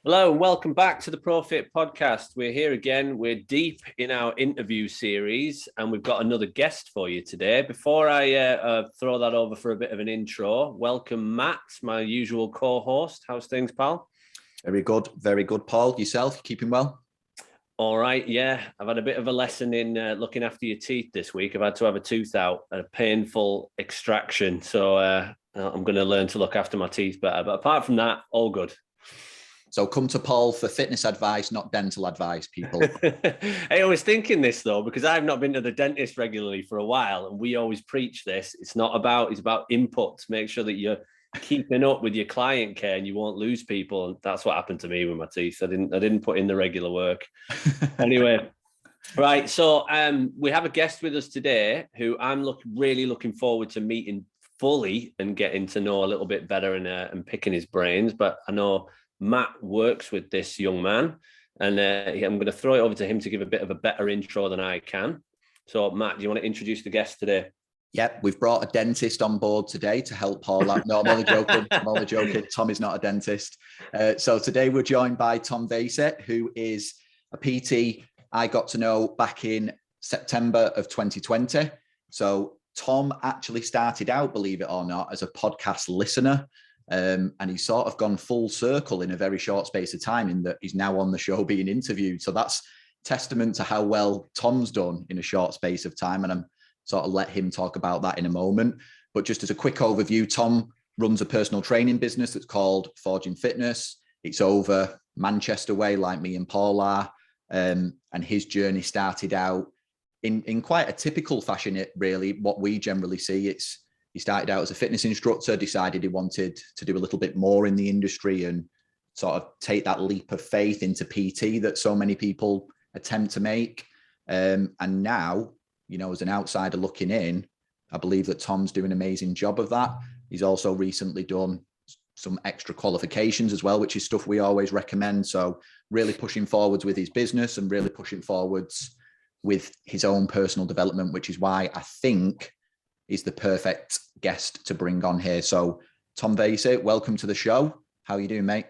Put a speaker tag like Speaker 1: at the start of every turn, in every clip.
Speaker 1: Hello and welcome back to the ProFit podcast. We're here again. We're deep in our interview series and we've got another guest for you today. Before I throw that over for a bit of an intro, welcome Matt, my usual co-host. How's things, pal?
Speaker 2: Very good, Paul. Yourself, you keeping well?
Speaker 1: All right, yeah. I've had a bit of a lesson in looking after your teeth this week. I've had to have a tooth out, a painful extraction. So I'm going to learn to look after my teeth better. But apart from that, all good.
Speaker 2: So come to Paul for fitness advice, not dental advice, people.
Speaker 1: Hey, I was thinking this though, because I've not been to the dentist regularly for a while, and we always preach this. It's about input to make sure that you're keeping up with your client care and you won't lose people. And that's what happened to me with my teeth. I didn't put in the regular work. Anyway, right. So we have a guest with us today who I'm really looking forward to meeting fully and getting to know a little bit better and picking his brains. But I know Matt works with this young man, and I'm going to throw it over to him to give a bit of a better intro than I can. So, Matt, do you want to introduce the guest today?
Speaker 2: Yep, we've brought a dentist on board today to help Paul out. No, I'm only joking. Tom is not a dentist. So today we're joined by Tom Vasey, who is a PT I got to know back in September of 2020. So Tom actually started out, believe it or not, as a podcast listener. And he's sort of gone full circle in a very short space of time in that he's now on the show being interviewed. So that's testament to how well Tom's done in a short space of time. And I'm sort of let him talk about that in a moment. But just as a quick overview, Tom runs a personal training business that's called Forging Fitness. It's over Manchester way, like me and Paul are. And his journey started out in quite a typical fashion, it really, what we generally see. He started out as a fitness instructor, decided he wanted to do a little bit more in the industry and sort of take that leap of faith into PT that so many people attempt to make. And now, you know, as an outsider looking in, I believe that Tom's doing an amazing job of that. He's also recently done some extra qualifications as well, which is stuff we always recommend. So really pushing forwards with his business and really pushing forwards with his own personal development, which is why I think is the perfect guest to bring on here. So Tom Vasey, welcome to the show. How are you doing, mate?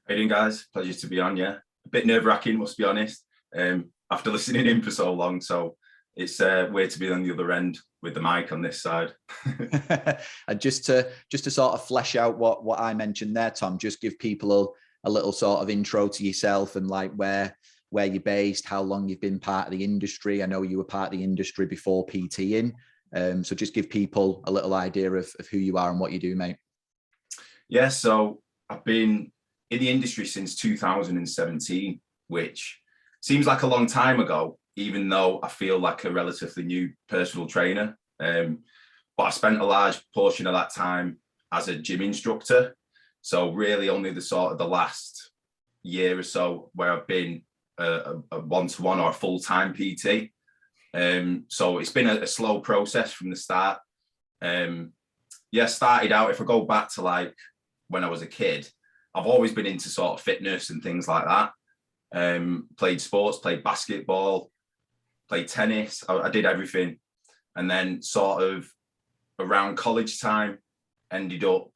Speaker 3: How you doing, guys? Pleasure to be on, yeah. A bit nerve-wracking, must be honest, after listening in for so long. So it's weird to be on the other end with the mic on this side.
Speaker 2: And just to sort of flesh out what I mentioned there, Tom, just give people a little sort of intro to yourself and like where you're based, how long you've been part of the industry. I know you were part of the industry before PTing. So just give people a little idea of who you are and what you do, mate.
Speaker 3: Yeah, so I've been in the industry since 2017, which seems like a long time ago, even though I feel like a relatively new personal trainer. But I spent a large portion of that time as a gym instructor. So really only the last year or so where I've been a one-to-one or a full-time PT. So it's been a slow process from the start. Started out, if I go back to like when I was a kid, I've always been into sort of fitness and things like that. Played sports, played basketball, played tennis. I did everything. And then sort of around college time, ended up,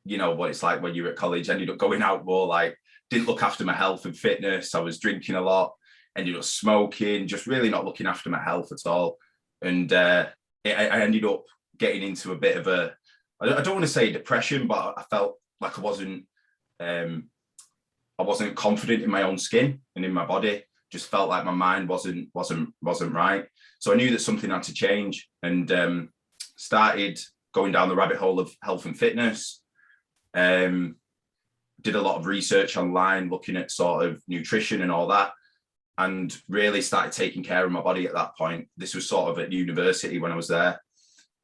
Speaker 3: you know what it's like when you're at college, ended up going out more, like didn't look after my health and fitness. I was drinking a lot, ended up smoking, just really not looking after my health at all. And I ended up getting into a bit of I don't want to say depression, but I felt like I wasn't confident in my own skin and in my body. Just felt like my mind wasn't right. So I knew that something had to change, and started going down the rabbit hole of health and fitness. Did a lot of research online, looking at sort of nutrition and all that, and really started taking care of my body at that point. This was sort of at university when I was there.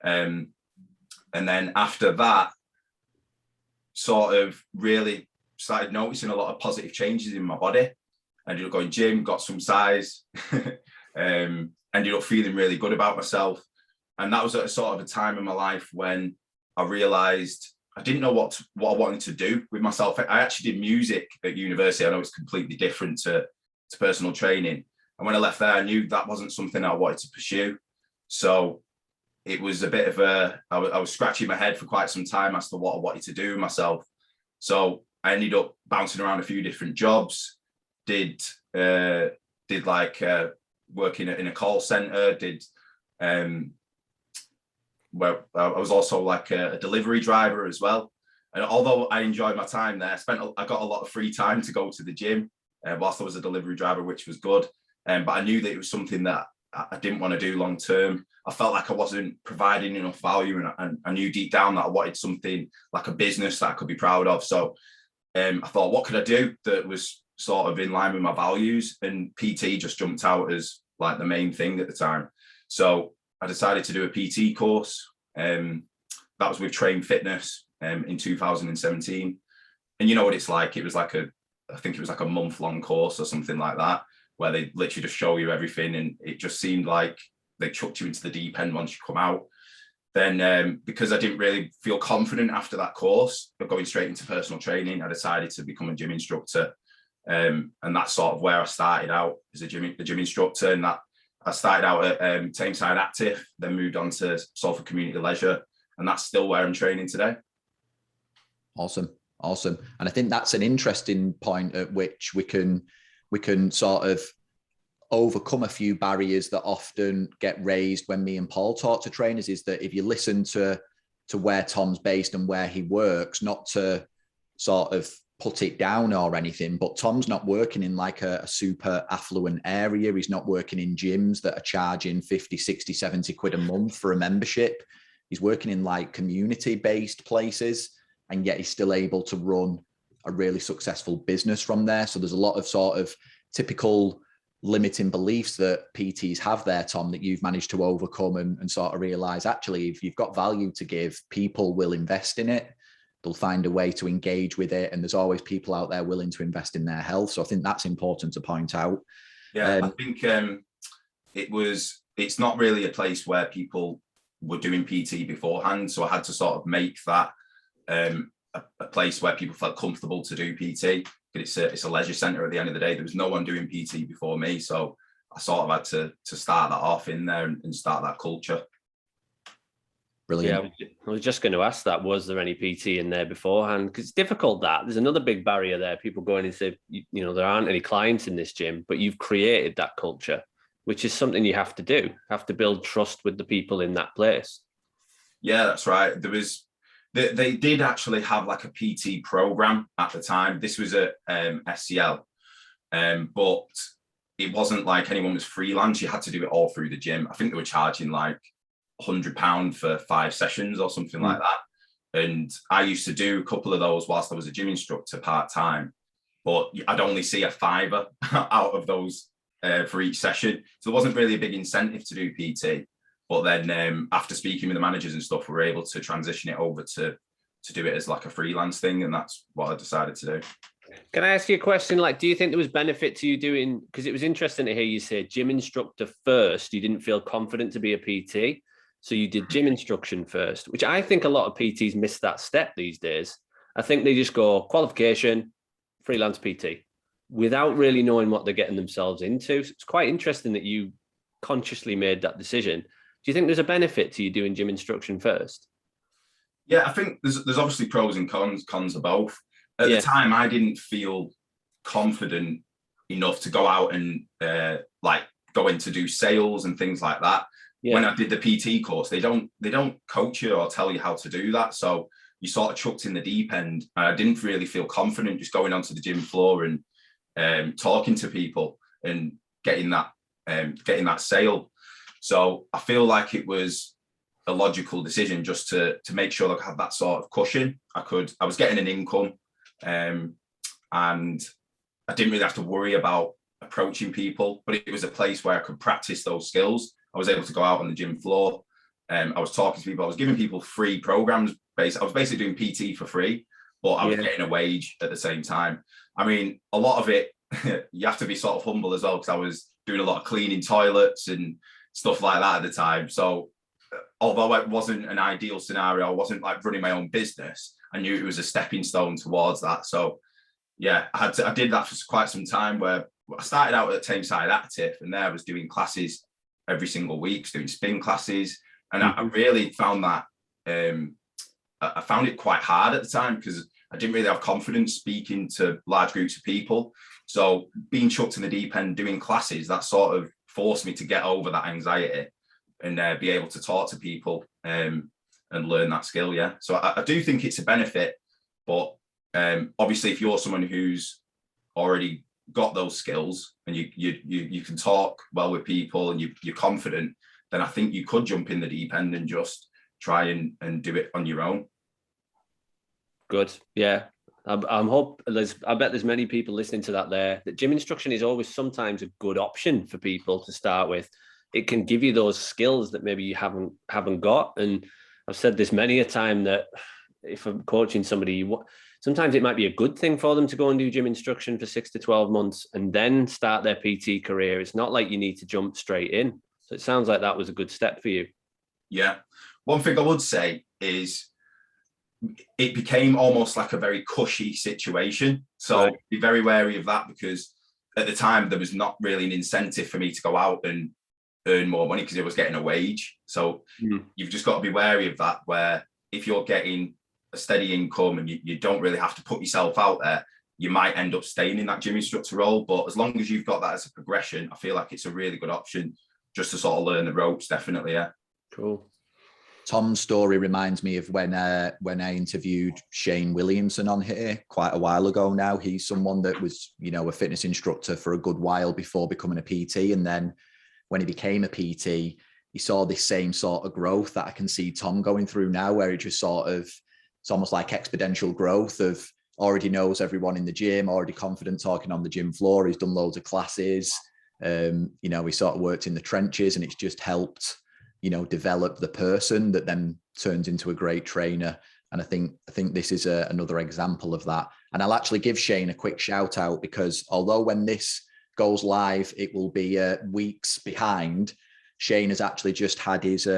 Speaker 3: And then after that, sort of really started noticing a lot of positive changes in my body. I ended up going gym, got some size, ended up feeling really good about myself. And that was at a sort of a time in my life when I realized I didn't know what I wanted to do with myself. I actually did music at university. I know it's completely different to personal training. And when I left there, I knew that wasn't something I wanted to pursue. So it was a bit of I was scratching my head for quite some time as to what I wanted to do myself. So I ended up bouncing around a few different jobs, did like working in a call center, well, I was also like a delivery driver as well. And although I enjoyed my time there, I got a lot of free time to go to the gym whilst I was a delivery driver, which was good. But I knew that it was something that I didn't want to do long term. I felt like I wasn't providing enough value, and I knew deep down that I wanted something like a business that I could be proud of. So I thought, what could I do that was sort of in line with my values? And PT just jumped out as like the main thing at the time. So I decided to do a PT course. That was with Train Fitness in 2017. And you know what it's like? It was like I think it was like a month-long course or something like that, where they literally just show you everything. And it just seemed like they chucked you into the deep end once you come out. Then because I didn't really feel confident after that course of going straight into personal training, I decided to become a gym instructor. And that's sort of where I started out as a gym instructor. And that I started out at Tameside Active, then moved on to Salford Community Leisure. And that's still where I'm training today.
Speaker 2: Awesome. And I think that's an interesting point at which we can sort of overcome a few barriers that often get raised when me and Paul talk to trainers, is that if you listen to where Tom's based and where he works, not to sort of put it down or anything, but Tom's not working in like a super affluent area. He's not working in gyms that are charging 50, 60, 70 quid a month for a membership. He's working in like community-based places, and yet he's still able to run a really successful business from there. So there's a lot of sort of typical limiting beliefs that PTs have there, Tom, that you've managed to overcome and sort of realize, actually, if you've got value to give, people will invest in it. They'll find a way to engage with it. And there's always people out there willing to invest in their health. So I think that's important to point out.
Speaker 3: Yeah, I think it's not really a place where people were doing PT beforehand. So I had to sort of make that a place where people felt comfortable to do PT. It's a leisure centre at the end of the day. There was no one doing PT before me. So I sort of had to start that off in there and start that culture.
Speaker 2: Brilliant.
Speaker 1: Yeah, I was just going to ask that. Was there any PT in there beforehand? Because it's difficult that. There's another big barrier there. People go in and say, you know, there aren't any clients in this gym, but you've created that culture, which is something you have to do. You have to build trust with the people in that place.
Speaker 3: Yeah, that's right. They did actually have like a PT program at the time. This was at SCL, but it wasn't like anyone was freelance. You had to do it all through the gym. I think they were charging like £100 for 5 sessions or something like that. And I used to do a couple of those whilst I was a gym instructor part-time, but I'd only see a £5 out of those for each session. So there wasn't really a big incentive to do PT. But then after speaking with the managers and stuff, we were able to transition it over to do it as like a freelance thing. And that's what I decided to do.
Speaker 1: Can I ask you a question? Like, do you think there was benefit to you doing, because it was interesting to hear you say gym instructor first, you didn't feel confident to be a PT. So you did gym instruction first, which I think a lot of PTs miss that step these days. I think they just go qualification, freelance PT, without really knowing what they're getting themselves into. So it's quite interesting that you consciously made that decision. Do you think there's a benefit to you doing gym instruction first?
Speaker 3: Yeah, I think there's obviously pros and cons of both. At the time, I didn't feel confident enough to go out and like go in to do sales and things like that. Yeah. When I did the PT course, they don't coach you or tell you how to do that. So you sort of chucked in the deep end. And I didn't really feel confident just going onto the gym floor and talking to people and getting that sale. So I feel like it was a logical decision just to make sure that I had that sort of cushion. I was getting an income, and I didn't really have to worry about approaching people, but it was a place where I could practice those skills. I was able to go out on the gym floor. I was talking to people. I was giving people free programs. I was basically doing PT for free, but I was getting a wage at the same time. I mean, a lot of it, you have to be sort of humble as well, because I was doing a lot of cleaning toilets and stuff like that at the time. So although it wasn't an ideal scenario, I wasn't like running my own business. I knew it was a stepping stone towards that. So yeah, I did that for quite some time, where I started out at Tameside Active, and there I was doing classes every single week, doing spin classes. And I really found that, I found it quite hard at the time because I didn't really have confidence speaking to large groups of people. So being chucked in the deep end, doing classes, that sort of forced me to get over that anxiety and be able to talk to people and learn that skill. Yeah. So I do think it's a benefit, but obviously if you're someone who's already got those skills and you can talk well with people and you're confident, then I think you could jump in the deep end and just try and do it on your own.
Speaker 1: Good. Yeah. I bet there's many people listening to that there. That gym instruction is always sometimes a good option for people to start with. It can give you those skills that maybe you haven't got. And I've said this many a time that if I'm coaching somebody, sometimes it might be a good thing for them to go and do gym instruction for 6 to 12 months and then start their PT career. It's not like you need to jump straight in. So it sounds like that was a good step for you. Yeah.
Speaker 3: One thing I would say is it became almost like a very cushy situation. So right. Be very wary of that, because at the time there was not really an incentive for me to go out and earn more money because it was getting a wage. So you've just got to be wary of that, where if you're getting a steady income and you don't really have to put yourself out there, you might end up staying in that gym instructor role. But as long as you've got that as a progression, I feel like it's a really good option just to sort of learn the ropes. Definitely. Yeah.
Speaker 1: Cool.
Speaker 2: Tom's story reminds me of when I interviewed Shane Williamson on here quite a while ago now. He's someone that was, a fitness instructor for a good while before becoming a PT. And then when he became a PT, he saw this same sort of growth that I can see Tom going through now, where he just sort of, it's almost like exponential growth of already knows everyone in the gym, already confident talking on the gym floor. He's done loads of classes. He sort of worked in the trenches, and it's just helped develop the person that then turns into a great trainer. And I think this is another example of that. And I'll actually give Shane a quick shout out, because although when this goes live, it will be weeks behind, Shane has actually just had his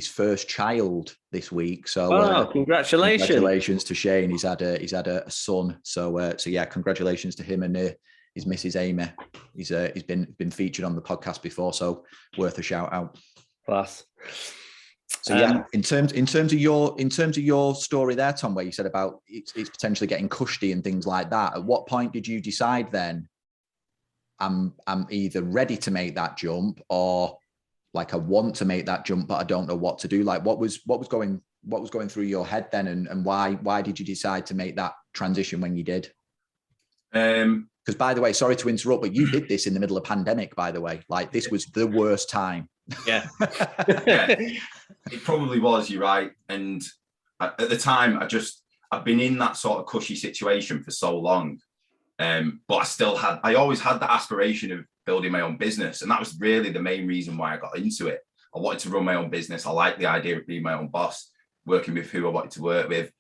Speaker 2: first child this week. So congratulations to Shane. He's had a son. So yeah, congratulations to him and his Mrs. Amy. He's been featured on the podcast before, so worth a shout out.
Speaker 1: Class.
Speaker 2: So yeah, in terms of your story there, Tom, where you said about it's potentially getting cushy and things like that, at what point did you decide then I'm either ready to make that jump, or like I want to make that jump but I don't know what to do? Like what was going through your head then, and why did you decide to make that transition when you did? Because by the way, sorry to interrupt, but you did this in the middle of pandemic, by the way. Like this was the worst time.
Speaker 1: Yeah.
Speaker 3: Yeah, it probably was, you're right. And at the time, I've been in that sort of cushy situation for so long. But I always had the aspiration of building my own business. And that was really the main reason why I got into it. I wanted to run my own business. I liked the idea of being my own boss, working with who I wanted to work with.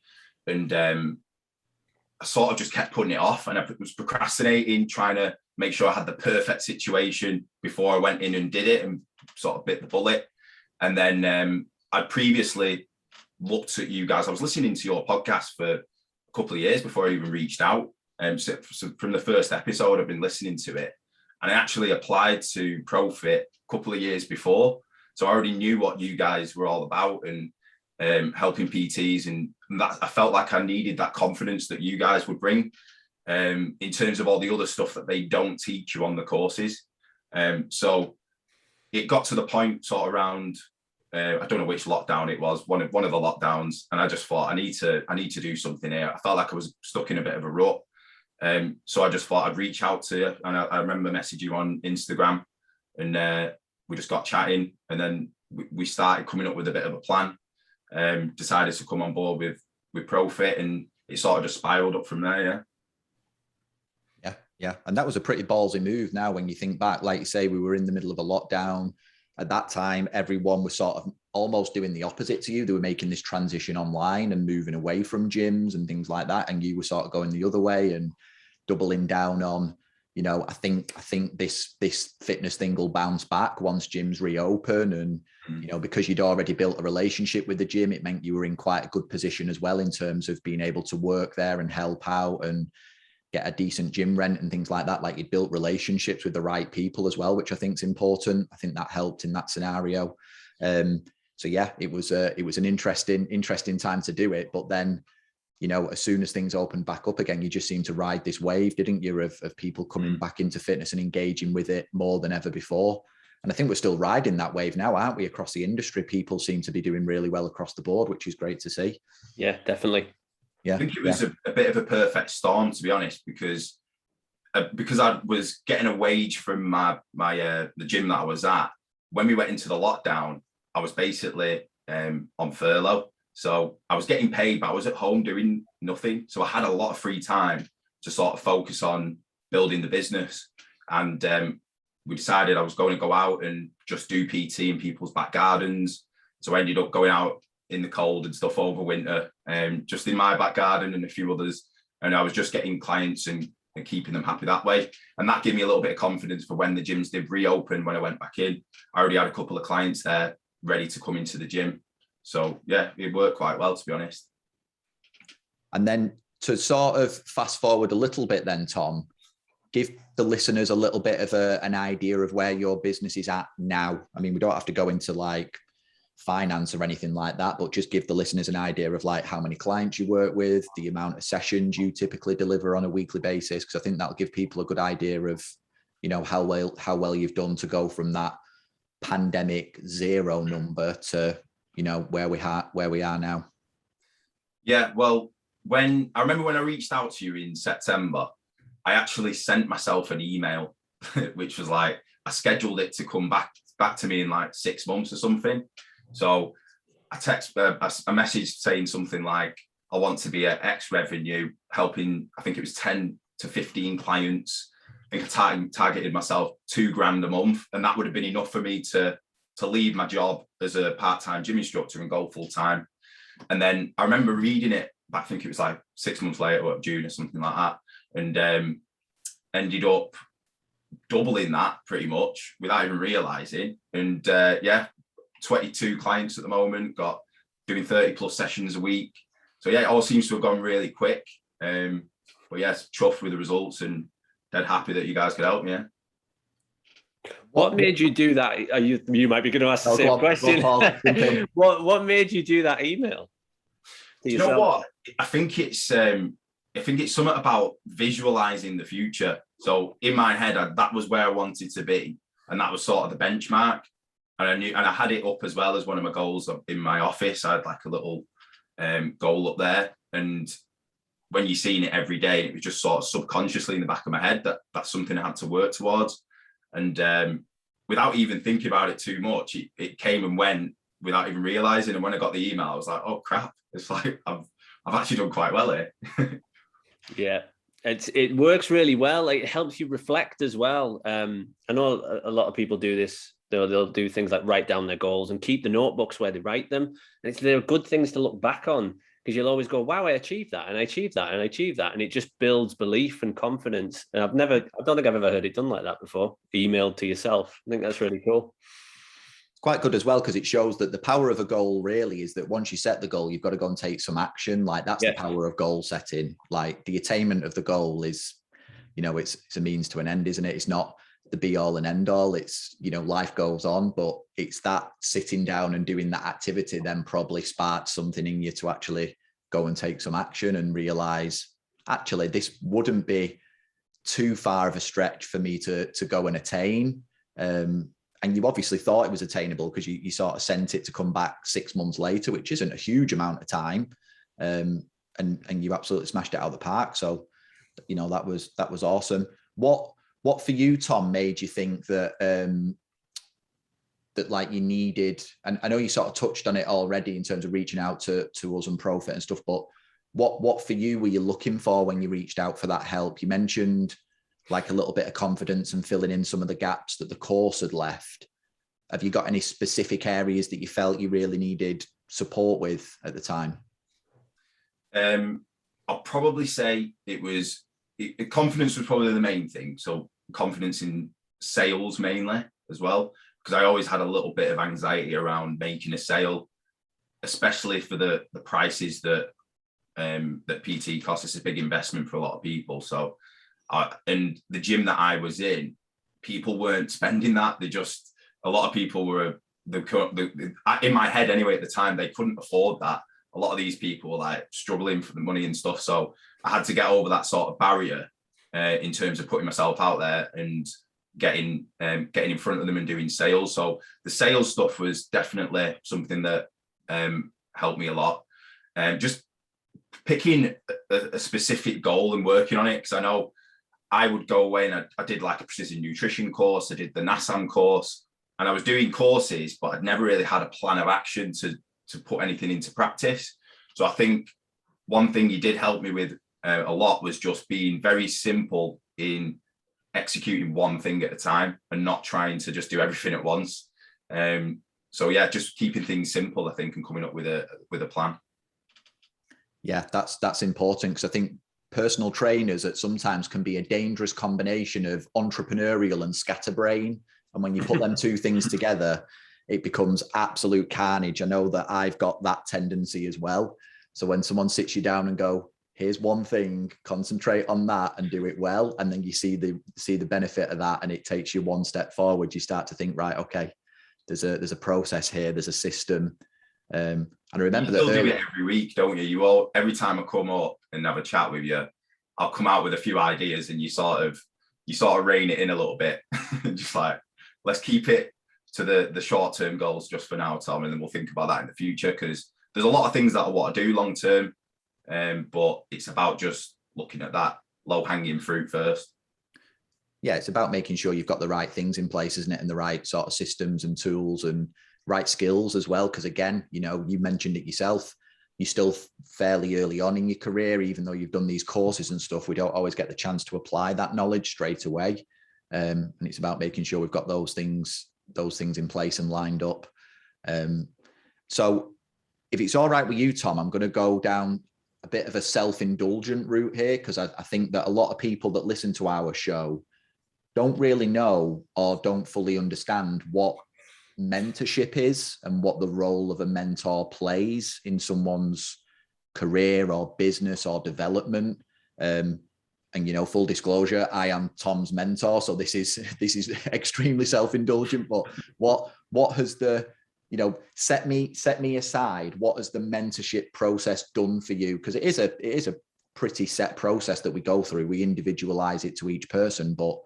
Speaker 3: And I sort of just kept putting it off, and I was procrastinating, trying to make sure I had the perfect situation before I went in and did it, and sort of bit the bullet. And then I previously looked at you guys. I was listening to your podcast for a couple of years before I even reached out. So from the first episode, I've been listening to it, and I actually applied to ProFit a couple of years before. So I already knew what you guys were all about, and helping PTs, and that I felt like I needed that confidence that you guys would bring in terms of all the other stuff that they don't teach you on the courses. So it got to the point sort of around, I don't know which lockdown it was, one of the lockdowns, and I just thought I need to do something here. I felt like I was stuck in a bit of a rut. So I just thought I'd reach out to you, and I remember messaging you on Instagram, and we just got chatting, and then we started coming up with a bit of a plan. Decided to come on board with ProFit, and it sort of just spiraled up from there.
Speaker 2: Yeah. And that was a pretty ballsy move now when you think back. Like you say, we were in the middle of a lockdown. At that time, everyone was sort of almost doing the opposite to you. They were making this transition online and moving away from gyms and things like that. And you were sort of going the other way and doubling down on, I think this fitness thing will bounce back once gyms reopen. And, because you'd already built a relationship with the gym, it meant you were in quite a good position as well in terms of being able to work there and help out and get a decent gym rent and things like that. Like you'd built relationships with the right people as well, which I think is important. I think that helped in that scenario. yeah, it was an interesting time to do it. But then, you know, as soon as things opened back up again, you just seemed to ride this wave, didn't you, of people coming back into fitness and engaging with it more than ever before. And I think we're still riding that wave now, aren't we? Across the industry, people seem to be doing really well across the board, which is great to see.
Speaker 1: Yeah, definitely.
Speaker 2: Yeah,
Speaker 3: I think it was a bit of a perfect storm, to be honest, because I was getting a wage from the gym that I was at. When we went into the lockdown, I was basically on furlough. So I was getting paid, but I was at home doing nothing. So I had a lot of free time to sort of focus on building the business. And we decided I was going to go out and just do PT in people's back gardens. So I ended up going out in the cold and stuff over winter, just in my back garden and a few others. And I was just getting clients and keeping them happy that way. And that gave me a little bit of confidence for when the gyms did reopen. When I went back in, I already had a couple of clients there ready to come into the gym. So yeah, it worked quite well, to be honest.
Speaker 2: And then to sort of fast forward a little bit then, Tom, give the listeners a little bit of an idea of where your business is at now. I mean, we don't have to go into like finance or anything like that, but just give the listeners an idea of like how many clients you work with, the amount of sessions you typically deliver on a weekly basis, because I think that'll give people a good idea of, you know, how well you've done to go from that pandemic zero number to, you know, where we are now.
Speaker 3: Yeah, well, I remember when I reached out to you in September, I actually sent myself an email, which was like, I scheduled it to come back to me in like 6 months or something. So I text a message saying something like, I want to be at X revenue, helping, I think it was 10 to 15 clients. I think I targeted myself $2,000 a month, and that would have been enough for me to leave my job as a part-time gym instructor and go full-time. And then I remember reading it, I think it was like 6 months later, or June or something like that, and ended up doubling that pretty much without even realizing. And yeah, 22 clients at the moment, doing 30 plus sessions a week. So yeah, it all seems to have gone really quick. But yes, chuffed with the results and dead happy that you guys could help me. Yeah.
Speaker 1: What made you do that? You might be going to ask the same question. What made you do that email?
Speaker 3: Do you know what? I think it's something about visualizing the future. So in my head, that was where I wanted to be, and that was sort of the benchmark. And I had it up as well as one of my goals in my office. I had like a little goal up there, and when you're seeing it every day, it was just sort of subconsciously in the back of my head that that's something I had to work towards. And without even thinking about it too much, it came and went without even realizing. And when I got the email, I was like, oh crap, it's like I've actually done quite well here.
Speaker 1: Yeah, it works really well. It helps you reflect as well. I know a lot of people do this. They'll do things like write down their goals and keep the notebooks where they write them. And they're good things to look back on, because you'll always go, wow, I achieved that, and I achieved that, and I achieved that. And it just builds belief and confidence. And I don't think I've ever heard it done like that before, emailed to yourself. I think that's really cool.
Speaker 2: It's quite good as well, because it shows that the power of a goal really is that once you set the goal, you've got to go and take some action. Like that's the power of goal setting. Like the attainment of the goal is, you know, it's a means to an end, isn't it? It's not the be all and end all. It's, you know, life goes on, but it's that sitting down and doing that activity then probably sparks something in you to actually go and take some action and realize, actually, this wouldn't be too far of a stretch for me to go and attain. And you obviously thought it was attainable because you sort of sent it to come back 6 months later, which isn't a huge amount of time. And you absolutely smashed it out of the park. So, you know, that was awesome. What for you, Tom, made you think that that like you needed, and I know you sort of touched on it already in terms of reaching out to us and Profit and stuff, but what for you were you looking for when you reached out for that help? You mentioned like a little bit of confidence and filling in some of the gaps that the course had left. Have you got any specific areas that you felt you really needed support with at the time?
Speaker 3: I'll probably say confidence was probably the main thing. So confidence in sales mainly as well, because I always had a little bit of anxiety around making a sale, especially for the prices that PT costs. It's a big investment for a lot of people. So, and the gym that I was in, people weren't spending that. A lot of people were in my head anyway at the time, they couldn't afford that. A lot of these people were like struggling for the money and stuff. So I had to get over that sort of barrier in terms of putting myself out there and getting in front of them and doing sales. So the sales stuff was definitely something that helped me a lot. Just picking a specific goal and working on it, because I know I would go away and I did like a precision nutrition course. I did the NASAM course, and I was doing courses, but I'd never really had a plan of action to put anything into practice. So I think one thing you did help me with a lot was just being very simple in executing one thing at a time and not trying to just do everything at once. So yeah, just keeping things simple, I think, and coming up with a plan.
Speaker 2: Yeah, that's important, because I think personal trainers at sometimes can be a dangerous combination of entrepreneurial and scatterbrain. And when you put them two things together, it becomes absolute carnage. I know that I've got that tendency as well. So when someone sits you down and go, here's one thing, concentrate on that and do it well, and then you see the benefit of that, and it takes you one step forward, you start to think, right, okay, there's a process here, there's a system. And I remember that
Speaker 3: do it every week, don't you? Every time I come up and have a chat with you, I'll come out with a few ideas, and you sort of rein it in a little bit. Just like, let's keep it to the short-term goals just for now, Tom, and then we'll think about that in the future, because there's a lot of things that I want to do long-term, but it's about just looking at that low-hanging fruit first.
Speaker 2: Yeah, it's about making sure you've got the right things in place, isn't it? And the right sort of systems and tools and right skills as well. Because again, you mentioned it yourself, you're still fairly early on in your career, even though you've done these courses and stuff, we don't always get the chance to apply that knowledge straight away. And it's about making sure we've got those things in place and lined up. So if it's all right with you, Tom, I'm going to go down a bit of a self-indulgent route here, because I think that a lot of people that listen to our show don't really know or don't fully understand what mentorship is and what the role of a mentor plays in someone's career or business or development. And full disclosure, I am Tom's mentor, so this is extremely self-indulgent. But what has the set me aside? What has the mentorship process done for you? Because it is a pretty set process that we go through. We individualize it to each person, but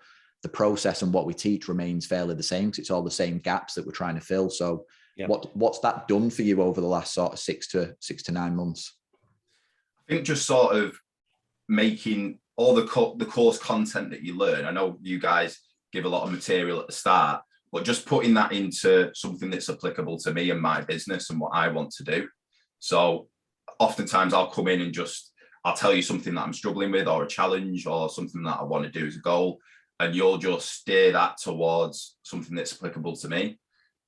Speaker 2: the process and what we teach remains fairly the same, because it's all the same gaps that we're trying to fill. So yep. What's that done for you over the last sort of 6 to 9 months?
Speaker 3: I think just sort of making all the course content that you learn. I know you guys give a lot of material at the start, but just putting that into something that's applicable to me and my business and what I want to do. So oftentimes I'll come in and I'll tell you something that I'm struggling with, or a challenge, or something that I want to do as a goal, and you'll just steer that towards something that's applicable to me.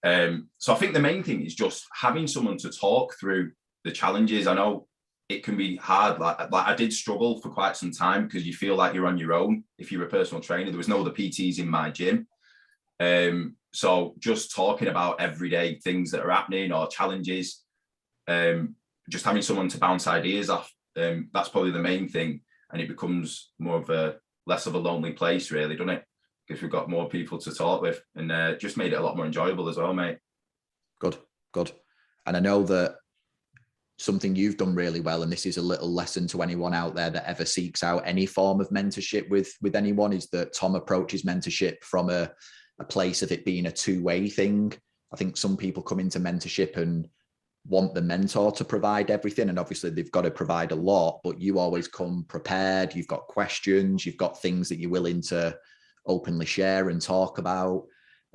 Speaker 3: So I think the main thing is just having someone to talk through the challenges. I know it can be hard. Like I did struggle for quite some time, because you feel like you're on your own if you're a personal trainer. There was no other PTs in my gym. So just talking about everyday things that are happening or challenges, just having someone to bounce ideas off, that's probably the main thing. And it becomes less of a lonely place, really, doesn't it? Because we've got more people to talk with, and just made it a lot more enjoyable as well, mate. Good.
Speaker 2: And I know that something you've done really well, and this is a little lesson to anyone out there that ever seeks out any form of mentorship with anyone, is that Tom approaches mentorship from a place of it being a two-way thing. I think some people come into mentorship and want the mentor to provide everything, and obviously they've got to provide a lot, but you always come prepared. You've got questions, you've got things that you're willing to openly share and talk about.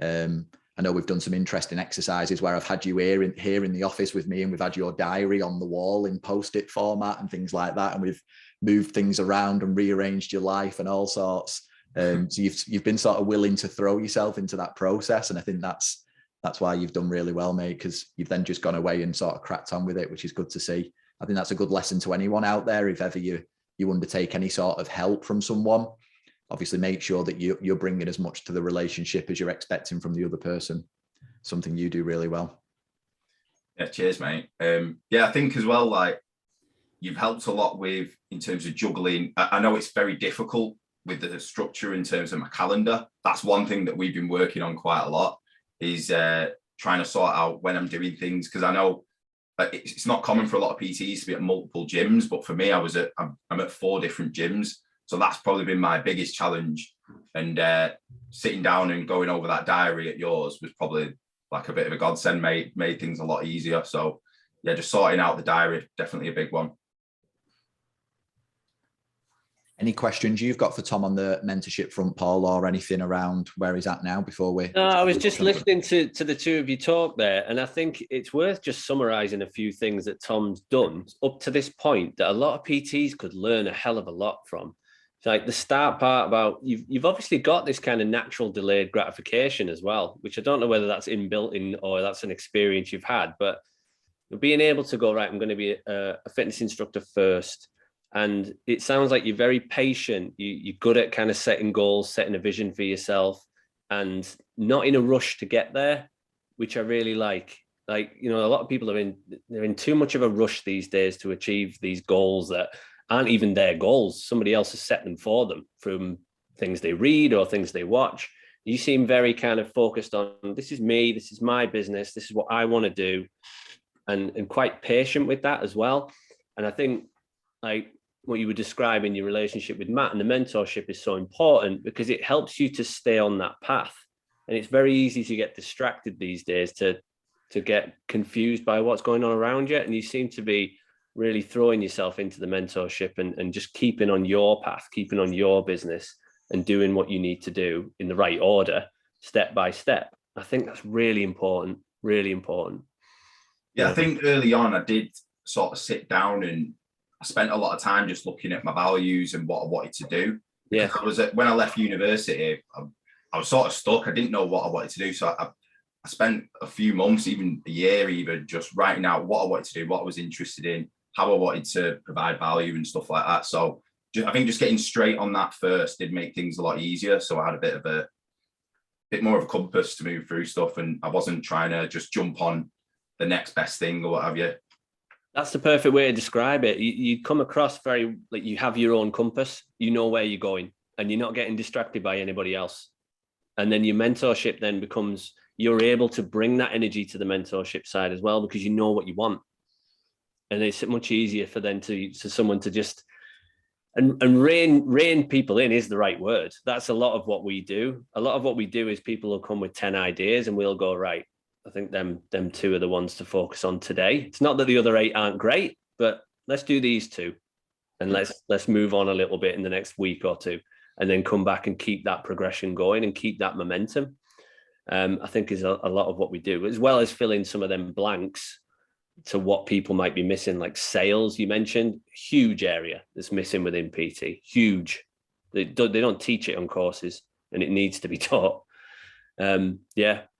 Speaker 2: I know we've done some interesting exercises where I've had you here in the office with me, and we've had your diary on the wall in post-it format and things like that, and we've moved things around and rearranged your life and all sorts. So you've been sort of willing to throw yourself into that process, and I think that's why you've done really well, mate, because you've then just gone away and sort of cracked on with it, which is good to see. I think that's a good lesson to anyone out there. If ever you undertake any sort of help from someone, obviously make sure that you're bringing as much to the relationship as you're expecting from the other person. Something you do really well.
Speaker 3: Yeah, cheers, mate. Yeah, I think as well, like, you've helped a lot with, in terms of juggling. I know it's very difficult with the structure in terms of my calendar. That's one thing that we've been working on quite a lot, is trying to sort out when I'm doing things, because I know it's not common for a lot of PTs to be at multiple gyms, but for me, I'm at 4 different gyms. So that's probably been my biggest challenge. And sitting down and going over that diary at yours was probably like a bit of a godsend, made things a lot easier. So yeah, just sorting out the diary, definitely a big one.
Speaker 2: Any questions you've got for Tom on the mentorship front, Paul, or anything around where he's at now before we?
Speaker 1: No, I was just listening to the two of you talk there, and I think it's worth just summarising a few things that Tom's done up to this point that a lot of PTs could learn a hell of a lot from. It's like the start part about you've obviously got this kind of natural delayed gratification as well, which I don't know whether that's inbuilt in or that's an experience you've had, but being able to go, right, I'm going to be a fitness instructor first. And it sounds like you're very patient. You're good at kind of setting goals, setting a vision for yourself, and not in a rush to get there, which I really like. Like, you know, a lot of people they're in too much of a rush these days to achieve these goals that aren't even their goals. Somebody else has set them for them from things they read or things they watch. You seem very kind of focused on, this is me, this is my business, this is what I want to do, and quite patient with that as well. And I think, like, what you were describing, your relationship with Matt and the mentorship is so important because it helps you to stay on that path. And it's very easy to get distracted these days, to get confused by what's going on around you. And you seem to be really throwing yourself into the mentorship and just keeping on your path, keeping on your business and doing what you need to do in the right order, step by step. I think that's really important, really important.
Speaker 3: Yeah, I think early on I did sort of sit down and I spent a lot of time just looking at my values and what I wanted to do.
Speaker 1: Yeah.
Speaker 3: When I left university, I was sort of stuck. I didn't know what I wanted to do. So I spent a few months, even a year, even just writing out what I wanted to do, what I was interested in, how I wanted to provide value and stuff like that. So I think just getting straight on that first did make things a lot easier. So I had a bit more of a compass to move through stuff, and I wasn't trying to just jump on the next best thing or what have you.
Speaker 1: That's the perfect way to describe it. You come across very, like, you have your own compass, you know where you're going, and you're not getting distracted by anybody else. And then your mentorship then becomes, you're able to bring that energy to the mentorship side as well, because you know what you want. And it's much easier for then to someone to just, and rein people in is the right word. That's a lot of what we do. A lot of what we do is people will come with 10 ideas and we'll go, right, I think them 2 are the ones to focus on today. It's not that the other 8 aren't great, but let's do these 2 and let's move on a little bit in the next week or 2 and then come back and keep that progression going and keep that momentum. I think is a lot of what we do, as well as fill in some of them blanks to what people might be missing, like sales. You mentioned huge area that's missing within PT, huge. They don't teach it on courses and it needs to be taught.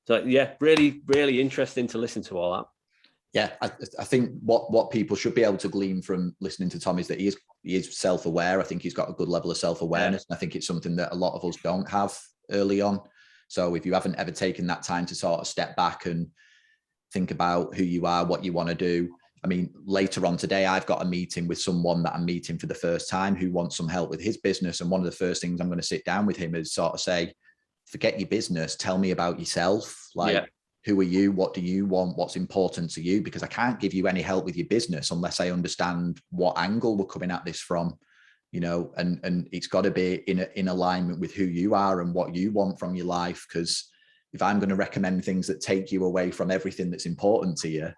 Speaker 1: So yeah, really, really interesting to listen to all that.
Speaker 2: Yeah, I think what people should be able to glean from listening to Tom is that he is self-aware. I think he's got a good level of self-awareness. And I think it's something that a lot of us don't have early on. So if you haven't ever taken that time to sort of step back and think about who you are, what you want to do. I mean, later on today, I've got a meeting with someone that I'm meeting for the first time who wants some help with his business. And one of the first things I'm going to sit down with him is sort of say, forget your business, tell me about yourself. Like, who are you? What do you want? What's important to you? Because I can't give you any help with your business unless I understand what angle we're coming at this from, you know, and it's got to be in alignment with who you are and what you want from your life. Because if I'm going to recommend things that take you away from everything that's important to you,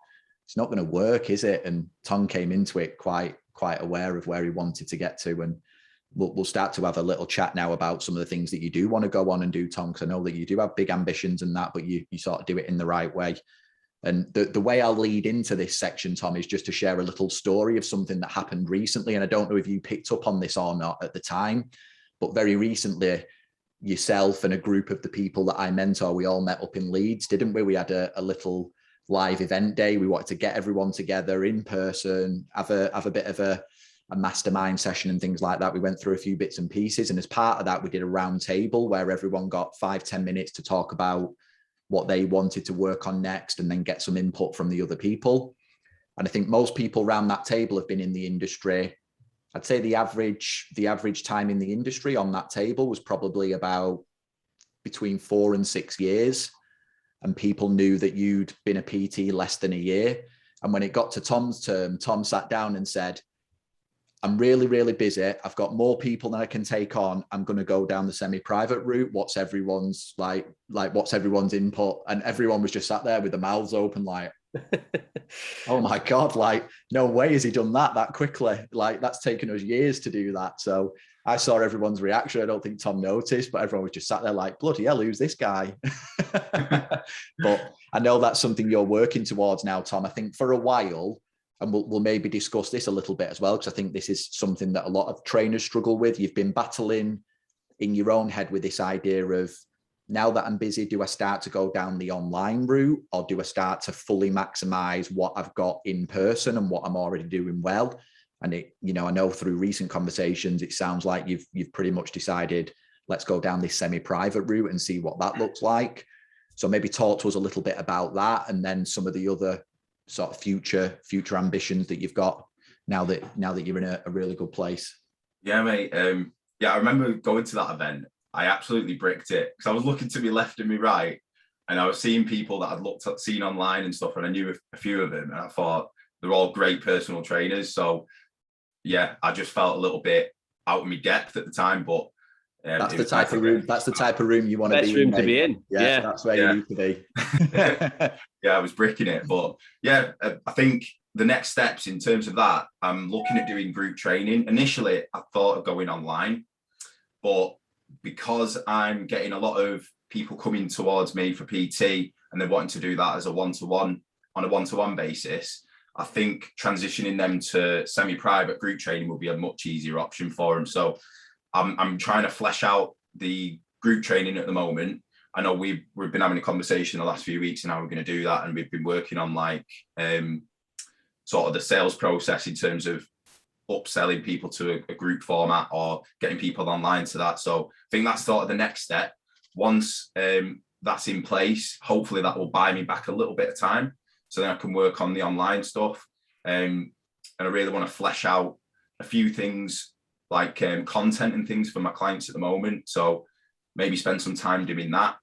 Speaker 2: it's not going to work, is it? And Tom came into it quite aware of where he wanted to get to. And we'll start to have a little chat now about some of the things that you do want to go on and do, Tom, because I know that you do have big ambitions and that, but you sort of do it in the right way. And the way I'll lead into this section, Tom, is just to share a little story of something that happened recently. And I don't know if you picked up on this or not at the time, but very recently, yourself and a group of the people that I mentor, we all met up in Leeds, didn't we? We had a little live event day. We wanted to get everyone together in person, have a bit of a mastermind session and things like that. We went through a few bits and pieces. And as part of that, we did a round table where everyone got 5-10 minutes to talk about what they wanted to work on next and then get some input from the other people. And I think most people around that table have been in the industry. I'd say the average time in the industry on that table was probably about between 4 and 6 years. and people knew that you'd been a PT less than a year. And when it got to Tom's term, Tom sat down and said, I'm really, really busy. I've got more people than I can take on. I'm going to go down the semi-private route. What's everyone's what's everyone's input? And everyone was just sat there with their mouths open, like, oh my God, like, no way has he done that quickly. Like, that's taken us years to do that. So I saw everyone's reaction. I don't think Tom noticed, but everyone was just sat there like, bloody hell, who's this guy? But I know that's something you're working towards now, Tom. I think for a while, and we'll maybe discuss this a little bit as well, because I think this is something that a lot of trainers struggle with. You've been battling in your own head with this idea of, now that I'm busy, do I start to go down the online route, or do I start to fully maximize what I've got in person and what I'm already doing well? And it, you know, I know through recent conversations, it sounds like you've pretty much decided, let's go down this semi-private route and see what that looks like. So maybe talk to us a little bit about that, and then some of the other sort of future ambitions that you've got now that you're in a really good place.
Speaker 3: Yeah, mate. I remember going to that event. I absolutely bricked it, because I was looking to my left and my right, and I was seeing people that I'd seen online and stuff, and I knew a few of them, and I thought they're all great personal trainers. So yeah, I just felt a little bit out of my depth at the time, but
Speaker 2: that's the type of room. That's the type of room you want to be in.
Speaker 1: Best room to be in. Yeah,
Speaker 2: that's where you need to be.
Speaker 3: Yeah, I was bricking it, but yeah, I think the next steps in terms of that, I'm looking at doing group training. Initially, I thought of going online, but because I'm getting a lot of people coming towards me for PT and they're wanting to do that as a one-to-one, on a one-to-one basis, I think transitioning them to semi-private group training will be a much easier option for them. So I'm trying to flesh out the group training at the moment. I know we've been having a conversation the last few weeks and how we're going to do that. And we've been working on like sort of the sales process in terms of upselling people to a group format or getting people online to that. So I think that's sort of the next step. Once that's in place, hopefully that will buy me back a little bit of time, so then I can work on the online stuff. And I really want to flesh out a few things like content and things for my clients at the moment. So maybe spend some time doing that.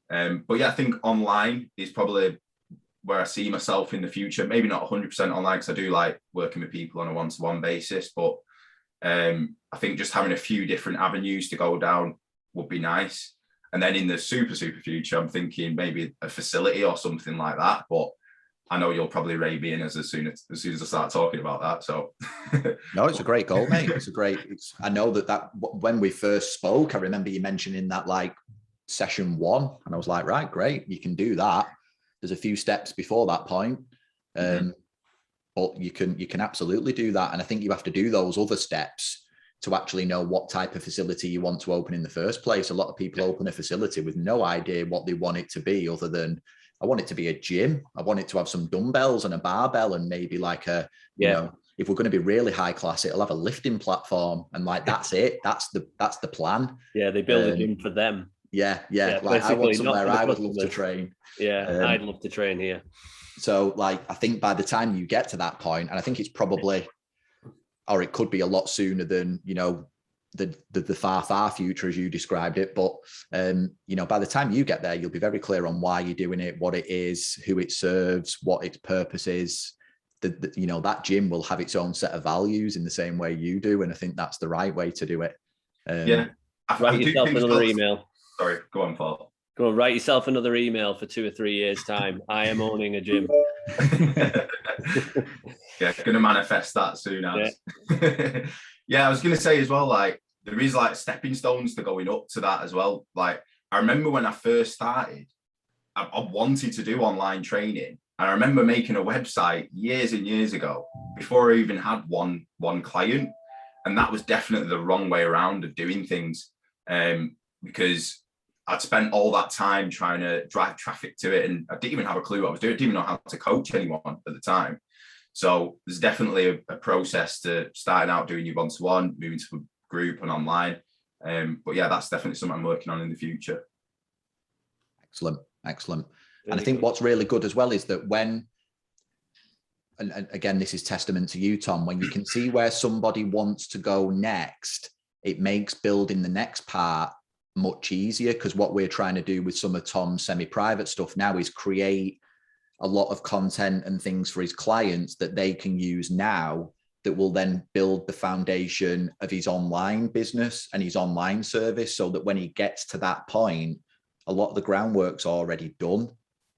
Speaker 3: But yeah, I think online is probably where I see myself in the future. Maybe not 100% online, because I do like working with people on a one-to-one basis. But I think just having a few different avenues to go down would be nice. And then in the super future, I'm thinking maybe a facility or something like that. But I know you'll probably rave me in as soon as I start talking about that. So
Speaker 2: no, it's a great goal, mate. I know that when we first spoke, I remember you mentioning that like session 1, and I was like, right, great, you can do that. There's a few steps before that point. But you can absolutely do that. And I think you have to do those other steps to actually know what type of facility you want to open in the first place. A lot of people open a facility with no idea what they want it to be, other than, I want it to be a gym. I want it to have some dumbbells and a barbell, and maybe like you know, if we're going to be really high class, it'll have a lifting platform, and like, that's it. That's the plan.
Speaker 1: Yeah. They build a gym for them.
Speaker 2: Yeah. Like, I want somewhere I would love to train.
Speaker 1: Yeah. I'd love to train here.
Speaker 2: So like, I think by the time you get to that point, and I think it's probably, or it could be a lot sooner than, you know, the far future as you described it. But, you know, by the time you get there, you'll be very clear on why you're doing it, what it is, who it serves, what its purpose is. You know, that gym will have its own set of values in the same way you do. And I think that's the right way to do it.
Speaker 1: Write yourself another email.
Speaker 3: Sorry, go on, Paul.
Speaker 1: Go on, write yourself another email for 2 or 3 years' time. I am owning a gym.
Speaker 3: Yeah, going to manifest that soon as. Yeah, I was going to say as well, like, there is like stepping stones to going up to that as well. Like, I remember when I first started, I wanted to do online training. And I remember making a website years and years ago before I even had one client. And that was definitely the wrong way around of doing things, because I'd spent all that time trying to drive traffic to it, and I didn't even have a clue what I was doing. I didn't even know how to coach anyone at the time. So there's definitely a process to starting out doing your one-to-one, moving to a group and online. But yeah, that's definitely something I'm working on in the future. Excellent.
Speaker 2: And I think what's really good as well is that when, and again, this is testament to you, Tom, when you can see where somebody wants to go next, it makes building the next part much easier, because what we're trying to do with some of Tom's semi-private stuff now is create a lot of content and things for his clients that they can use now that will then build the foundation of his online business and his online service, so that when he gets to that point, a lot of the groundwork's already done.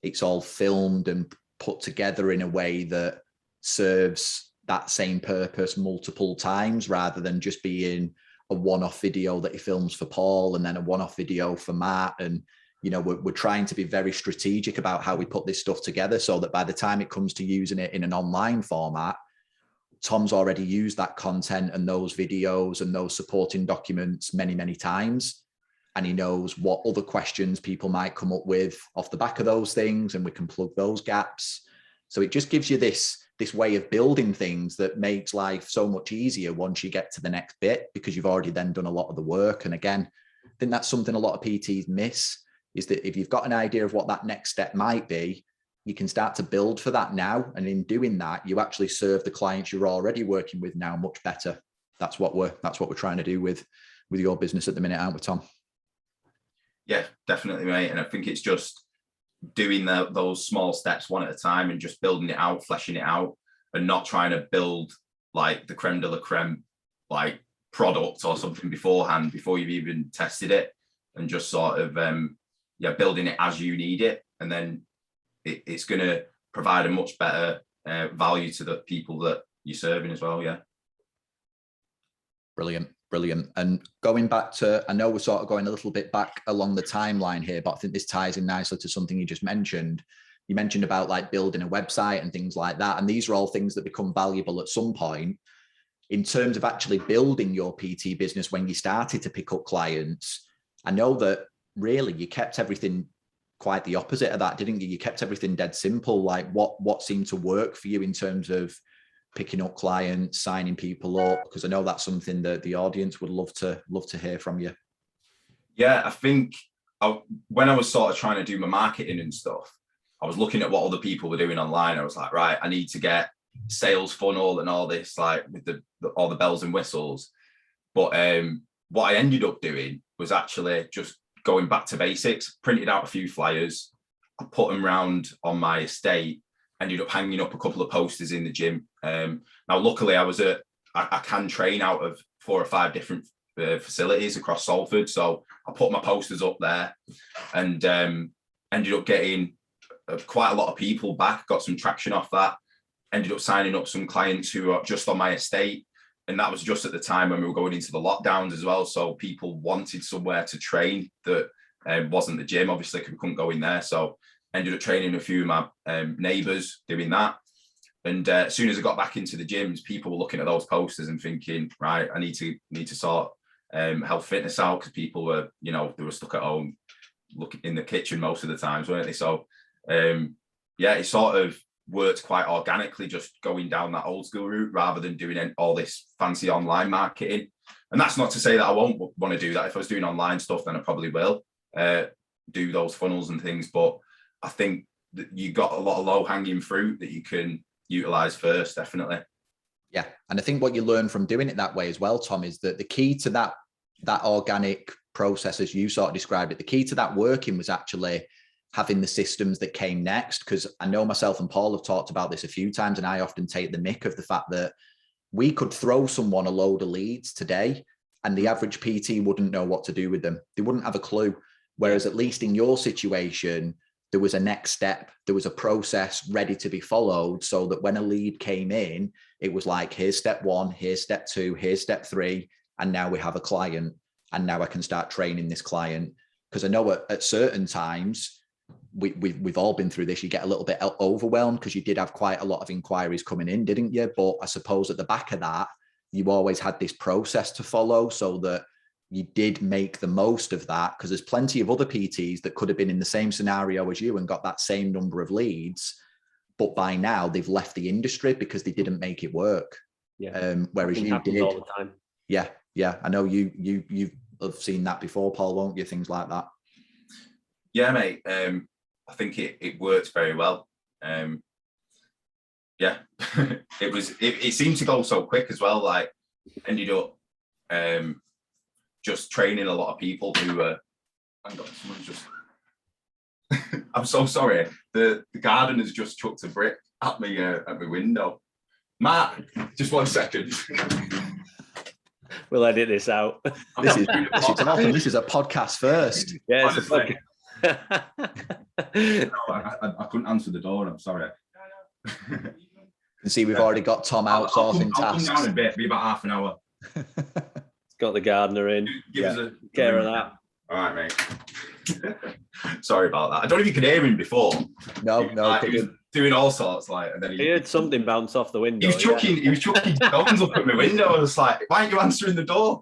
Speaker 2: It's all filmed and put together in a way that serves that same purpose multiple times, rather than just being a one-off video that he films for Paul and then a one-off video for Matt. And, you know, we're trying to be very strategic about how we put this stuff together, so that by the time it comes to using it in an online format, Tom's already used that content and those videos and those supporting documents many, many times. And he knows what other questions people might come up with off the back of those things, and we can plug those gaps. So it just gives you this way of building things that makes life so much easier once you get to the next bit, because you've already then done a lot of the work. And again, I think that's something a lot of PTs miss, is that if you've got an idea of what that next step might be, you can start to build for that now. And in doing that, you actually serve the clients you're already working with now much better. That's what we're trying to do with your business at the minute, aren't we, Tom?
Speaker 3: Yeah, definitely, mate. And I think it's just doing those small steps one at a time and just building it out, fleshing it out, and not trying to build like the creme de la creme, like product or something beforehand, before you've even tested it, and just sort of, building it as you need it. And then it's going to provide a much better value to the people that you're serving as well. Yeah.
Speaker 2: Brilliant. And going back to, I know we're sort of going a little bit back along the timeline here, but I think this ties in nicely to something you just mentioned. You mentioned about like building a website and things like that. And these are all things that become valuable at some point. In terms of actually building your PT business, when you started to pick up clients, I know that really you kept everything quite the opposite of that, didn't you? You kept everything dead simple. Like what seemed to work for you in terms of picking up clients, signing people up? Because I know that's something that the audience would love to hear from you.
Speaker 3: Yeah, I think when I was sort of trying to do my marketing and stuff, I was looking at what other people were doing online. I was like, right, I need to get sales funnel and all this, like with all the bells and whistles. But what I ended up doing was actually just going back to basics, printed out a few flyers, I put them around on my estate, ended up hanging up a couple of posters in the gym. Now, luckily, I can train out of 4 or 5 different facilities across Salford. So I put my posters up there and ended up getting quite a lot of people back, got some traction off that, ended up signing up some clients who are just on my estate. And that was just at the time when we were going into the lockdowns as well. So people wanted somewhere to train that wasn't the gym, obviously, because we couldn't go in there. So ended up training a few of my neighbours doing that. And as soon as I got back into the gyms, people were looking at those posters and thinking, right, I need to sort health fitness out, because people were, they were stuck at home, looking in the kitchen most of the times, weren't they? So it sort of worked quite organically, just going down that old school route rather than doing all this fancy online marketing. And that's not to say that I won't want to do that. If I was doing online stuff, then I probably will do those funnels and things. But I think that you got a lot of low hanging fruit that you can utilize first, definitely.
Speaker 2: Yeah. And I think what you learn from doing it that way as well, Tom, is that the key to that organic process, as you sort of described it, the key to that working was actually having the systems that came next. Because I know myself and Paul have talked about this a few times, and I often take the mick of the fact that we could throw someone a load of leads today and the average PT wouldn't know what to do with them. They wouldn't have a clue. Whereas at least in your situation, there was a next step, there was a process ready to be followed, so that when a lead came in, it was like, here's step 1, here's step 2, here's step 3, and now we have a client, and now I can start training this client. Because I know at certain times, we've all been through this, you get a little bit overwhelmed because you did have quite a lot of inquiries coming in, didn't you? But I suppose at the back of that, you always had this process to follow, so that you did make the most of that, because there's plenty of other PTs that could have been in the same scenario as you and got that same number of leads, but by now they've left the industry because they didn't make it work.
Speaker 1: Yeah.
Speaker 2: Whereas you did
Speaker 1: all the time.
Speaker 2: Yeah. I know you have seen that before, Paul, won't you? Things like that.
Speaker 3: Yeah, mate. I think it worked very well. It seemed to go so quick as well. Like, ended up just training a lot of people who were, hang on, someone's just, I'm so sorry. The gardener's just chucked a brick at me at my window. Matt, just 1 second.
Speaker 1: We'll edit this out.
Speaker 2: This is a podcast first.
Speaker 1: Yeah, it's a podcast.
Speaker 3: I couldn't answer the door. I'm sorry.
Speaker 2: You can see we've already got Tom outsourcing tasks.
Speaker 3: I'll come down a bit. Be about half an hour.
Speaker 1: Got the gardener in.
Speaker 3: Give us a
Speaker 1: care of that.
Speaker 3: All right, mate. Sorry about that. I don't know if you could hear him before.
Speaker 2: No,
Speaker 3: he was doing all sorts, and then
Speaker 1: he heard something bounce off the window.
Speaker 3: He was chucking stones up at my window. I was like, why aren't you answering the door?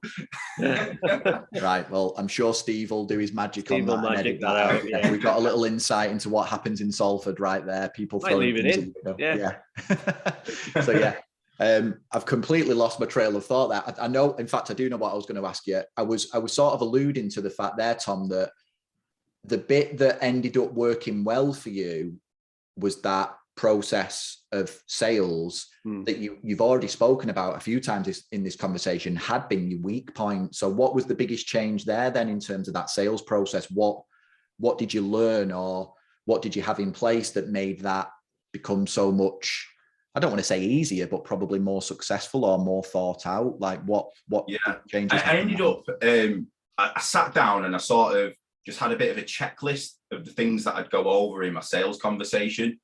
Speaker 2: Right. Well, I'm sure Steve will do his magic
Speaker 1: Steve
Speaker 2: on that.
Speaker 1: Will magic that out.
Speaker 2: Yeah. We've got a little insight into what happens in Salford right there. People throwing things in. Yeah. So yeah. I've completely lost my trail of thought there. I know, in fact, I do know what I was going to ask you. I was sort of alluding to the fact there, Tom, that the bit that ended up working well for you was that process of sales that you've already spoken about a few times in this conversation had been your weak point. So what was the biggest change there then in terms of that sales process? What did you learn, or what did you have in place that made that become so much, I don't want to say easier, but probably more successful or more thought out? Like what changes?
Speaker 3: I ended up, I sat down and I sort of just had a bit of a checklist of the things that I'd go over in my sales conversation.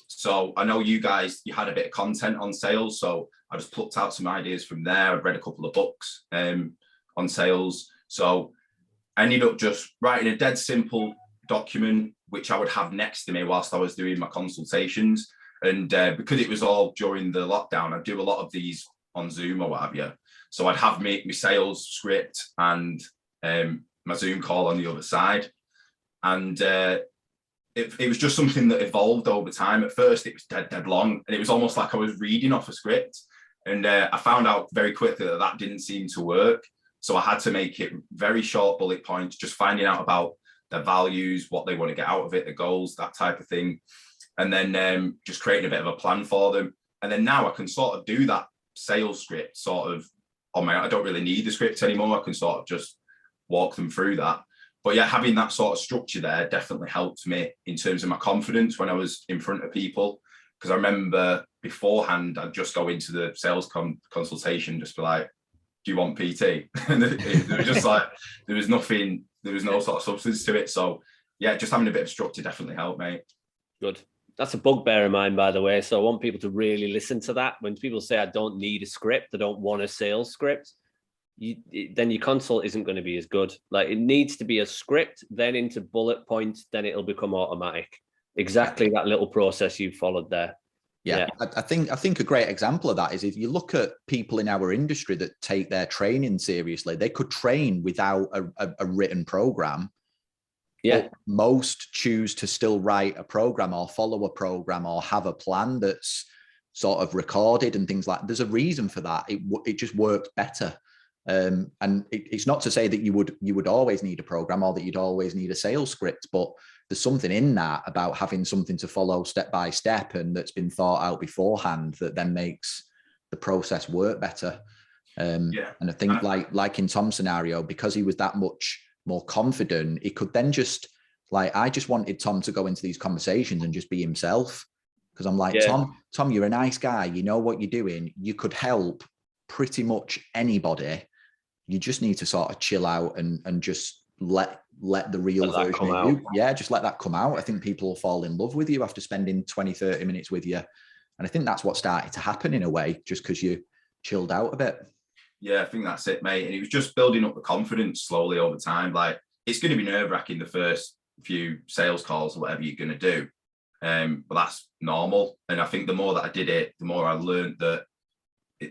Speaker 3: So I know you guys, you had a bit of content on sales. So I just plucked out some ideas from there. I've read a couple of books on sales. So I ended up just writing a dead simple document, which I would have next to me whilst I was doing my consultations. And because it was all during the lockdown, I do a lot of these on Zoom or what have you. So I'd have my sales script and my Zoom call on the other side. And it was just something that evolved over time. At first, it was dead long, and it was almost like I was reading off a script. And I found out very quickly that didn't seem to work. So I had to make it very short bullet points, just finding out about their values, what they want to get out of it, the goals, that type of thing. And then just creating a bit of a plan for them. And then now I can sort of do that sales script sort of on my own. I don't really need the script anymore. I can sort of just walk them through that. But yeah, having that sort of structure there definitely helped me in terms of my confidence when I was in front of people. Because I remember beforehand, I'd just go into the sales consultation, just be like, do you want PT? And it was just like, there was no sort of substance to it. So yeah, just having a bit of structure definitely helped, mate.
Speaker 1: Good. That's a bugbear of mine, by the way. So I want people to really listen to that. When people say, I don't need a script, I don't want a sales script, then your consult isn't going to be as good. Like, it needs to be a script, then into bullet points, then it'll become automatic. Exactly that little process you followed there.
Speaker 2: Yeah. I think a great example of that is if you look at people in our industry that take their training seriously, they could train without a written program. Yeah. But most choose to still write a program or follow a program or have a plan that's sort of recorded and things like that. There's a reason for that. It just works better. And it's not to say that you would always need a program or that you'd always need a sales script, but there's something in that about having something to follow step by step and that's been thought out beforehand that then makes the process work better. And I think like in Tom's scenario, because he was that much more confident, he could then just I just wanted Tom to go into these conversations and just be himself. Because I'm like, Tom, you're a nice guy. You know what you're doing. You could help pretty much anybody. You just need to sort of chill out and just let the real version of you. Yeah, just let that come out. I think people will fall in love with you after spending 20, 30 minutes with you. And I think that's what started to happen in a way, just because you chilled out a bit.
Speaker 3: Yeah, I think that's it, mate. And it was just building up the confidence slowly over time. Like, it's going to be nerve-wracking the first few sales calls or whatever you're going to do. But that's normal. And I think the more that I did it, the more I learned that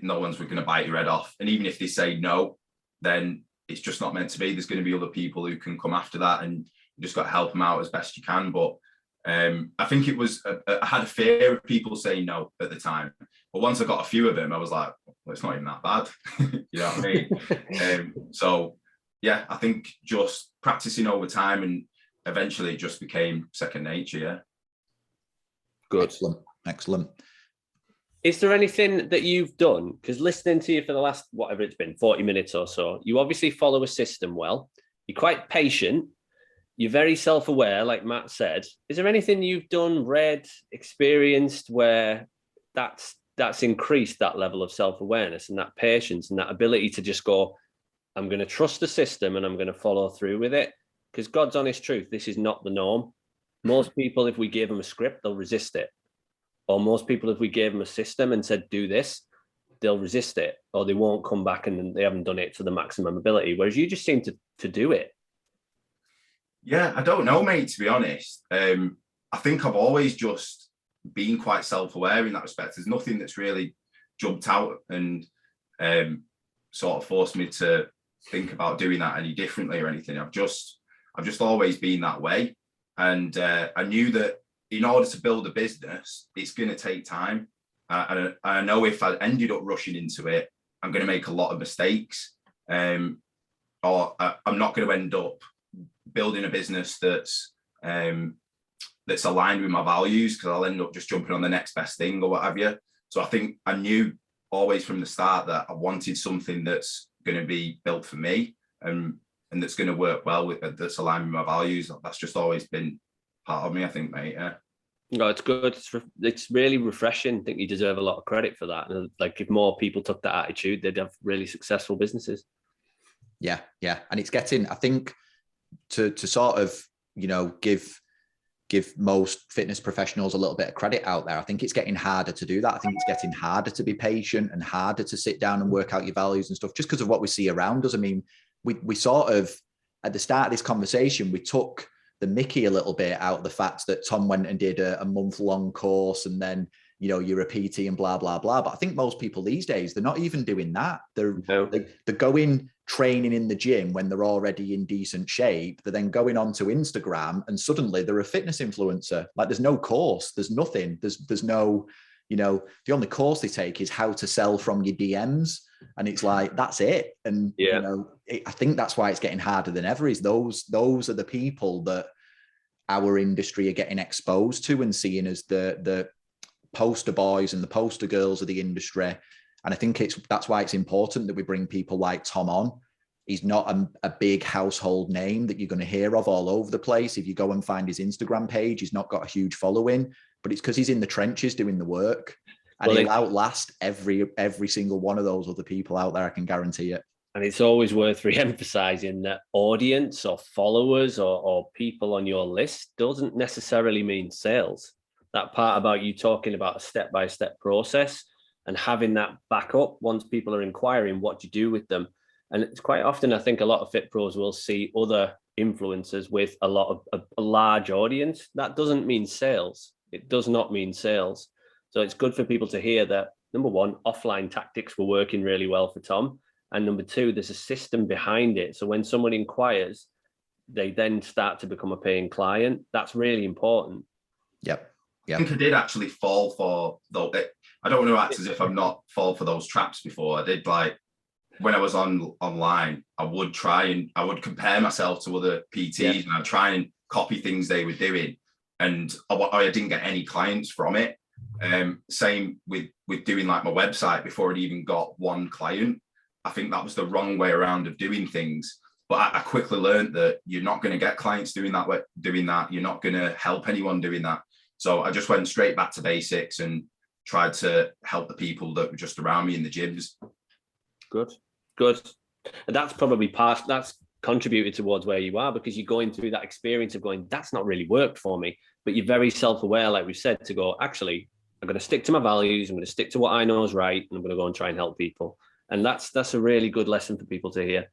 Speaker 3: no one's going to bite your head off. And even if they say no, then it's just not meant to be. There's going to be other people who can come after that, and you just got to help them out as best you can. But I think it was, I had a fear of people saying no at the time. But once I got a few of them, I was like, well, it's not even that bad. You know what I mean? So yeah, I think just practicing over time, and eventually it just became second nature. Yeah.
Speaker 2: Good. Excellent.
Speaker 1: Is there anything that you've done? Because listening to you for the last, whatever it's been, 40 minutes or so, you obviously follow a system well. You're quite patient. You're very self-aware, like Matt said. Is there anything you've done, read, experienced where that's increased that level of self-awareness and that patience and that ability to just go, I'm going to trust the system and I'm going to follow through with it? Because God's honest truth, this is not the norm. Most people, if we gave them a script, they'll resist it. Or most people, if we gave them a system and said, do this, they'll resist it, or they won't come back and they haven't done it to the maximum ability. Whereas you just seem to do it.
Speaker 3: Yeah, I don't know, mate, to be honest. I think I've always just been quite self-aware in that respect. There's nothing that's really jumped out and sort of forced me to think about doing that any differently or anything. I've just always been that way. And I knew that in order to build a business, it's going to take time. And I know if I ended up rushing into it, I'm going to make a lot of mistakes. Or I'm not going to end up building a business that's aligned with my values, because I'll end up just jumping on the next best thing or what have you. So I think I knew always from the start that I wanted something that's going to be built for me and that's going to work well with, that's aligned with my values. That's just always been part of me, I think, mate. Yeah.
Speaker 1: No, it's good. It's really refreshing. I think you deserve a lot of credit for that. And like, if more people took that attitude, they'd have really successful businesses.
Speaker 2: Yeah. And it's getting, I think, to sort of, give most fitness professionals a little bit of credit out there. I think it's getting harder to do that. I think it's getting harder to be patient and harder to sit down and work out your values and stuff, just because of what we see around us. I mean, we sort of, at the start of this conversation, we took the mickey a little bit out of the fact that Tom went and did a month-long course and then, you're a PT and blah, blah, blah. But I think most people these days, they're not even doing that. They're going training in the gym when they're already in decent shape. They're then going onto Instagram and suddenly they're a fitness influencer. Like, there's no course, there's nothing. There's no, the only course they take is how to sell from your DMs. And it's like, that's it. And, I think that's why it's getting harder than ever, is those are the people that our industry are getting exposed to and seeing as the poster boys and the poster girls of the industry. And I think that's why it's important that we bring people like Tom on. He's not a big household name that you're going to hear of all over the place. If you go and find his Instagram page, he's not got a huge following, but it's because he's in the trenches doing the work. And he'll outlast every single one of those other people out there, I can guarantee it.
Speaker 1: And it's always worth re-emphasizing that audience or followers or people on your list doesn't necessarily mean sales. That part about you talking about a step-by-step process and having that backup once people are inquiring, what do you do with them? And it's quite often, I think a lot of fit pros will see other influencers with a large audience. That doesn't mean sales. It does not mean sales. So it's good for people to hear that, number one, offline tactics were working really well for Tom. And number two, there's a system behind it. So when someone inquires, they then start to become a paying client. That's really important.
Speaker 2: Yep.
Speaker 3: I think I did actually fall for, though. I don't want to act as if I've not fallen for those traps before. I did, like, when I was online, I would compare myself to other PTs and I'd try and copy things they were doing. And I didn't get any clients from it. Same with doing like my website before I'd even got one client. I think that was the wrong way around of doing things. But I quickly learned that you're not going to get clients doing that. You're not going to help anyone doing that. So I just went straight back to basics and tried to help the people that were just around me in the gyms.
Speaker 1: Good. And that's probably that's contributed towards where you are, because you're going through that experience of going, that's not really worked for me. But you're very self-aware, like we've said, to go, actually, I'm going to stick to my values. I'm going to stick to what I know is right. And I'm going to go and try and help people. And that's a really good lesson for people to hear.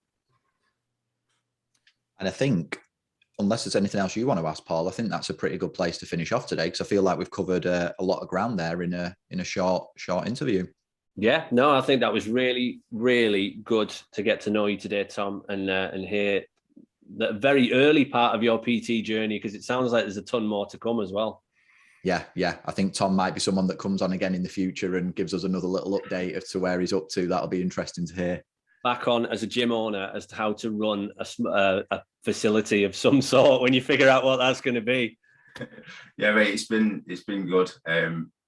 Speaker 2: And I think, unless there's anything else you want to ask, Paul, I think that's a pretty good place to finish off today, because I feel like we've covered a lot of ground there in a short interview.
Speaker 1: Yeah, no, I think that was really, really good to get to know you today, Tom, and hear the very early part of your PT journey, because it sounds like there's a ton more to come as well. Yeah.
Speaker 2: I think Tom might be someone that comes on again in the future and gives us another little update as to where he's up to. That'll be interesting to hear.
Speaker 1: Back on as a gym owner as to how to run a facility of some sort when you figure out what that's going to be.
Speaker 3: Yeah, mate, it's been good.